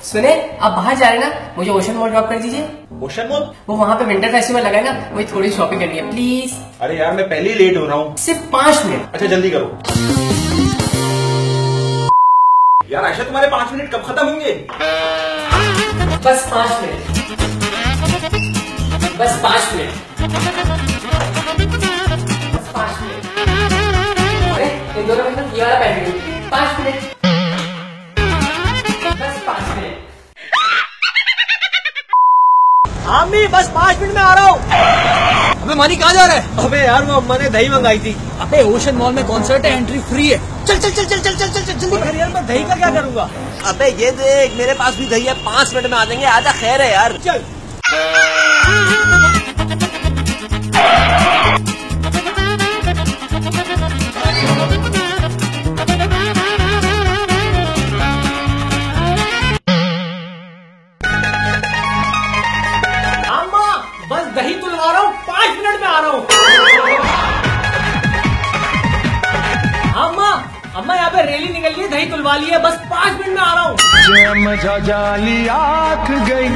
सुने, आप बाहर जा रहे हैं ना, मुझे ओशन मॉल ड्रॉप कर दीजिए। Ocean mall? वो वहाँ पे विंटर फेस्टिवल लगा है ना, वही थोड़ी शॉपिंग करनी है प्लीज। अरे यार मैं पहले ही लेट हो रहा हूँ। सिर्फ 5 मिनट। अच्छा जल्दी करो यार। आयशा तुम्हारे 5 मिनट कब खत्म होंगे? बस 5 मिनट, बस 5 मिनट, बस 5 मिनट। अरे इन दोनों में ये वाला पहन लो। 5 मिनट, बस 5 मिनट। अम्मी बस 5 मिनट में आ रहा हूँ। अबे मानी कहाँ जा रहा है? अबे यार वो अम्मा ने दही मंगाई थी। अबे ओशन मॉल में कॉन्सर्ट है, एंट्री फ्री है। चल चल चल चल चल चल चल चल जल्दी। फिर यार मैं दही का क्या करूँगा? अबे ये देख, मेरे पास भी दही है, 5 मिनट में आ जाएंगे। आजा, खैर है यार। चल। अम्मा बस दही तुलवा रहा हूँ, 5 मिनट में आ रहा हूँ। अम्मा अम्मा यहाँ पे रैली निकल रही है, दही तुलवा ली है, बस 5 मिनट में आ रहा हूँ। मजा जाली आँख गई।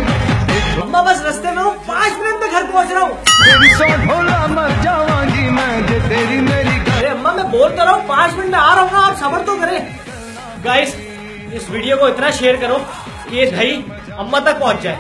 अम्मा बस रास्ते में हूँ, 5 मिनट में घर पहुँच रहा हूँ। तेरी सौ ढोला मर जावांगी मैं जे तेरी मेरी। अरे अम्मा मैं बोल तो रहा हूँ 5 मिनट में आ रहा हूँ ना, आप सब्र तो करें। गाइस इस वीडियो को इतना शेयर करो कि ये दही अम्मा तक पहुँच जाए।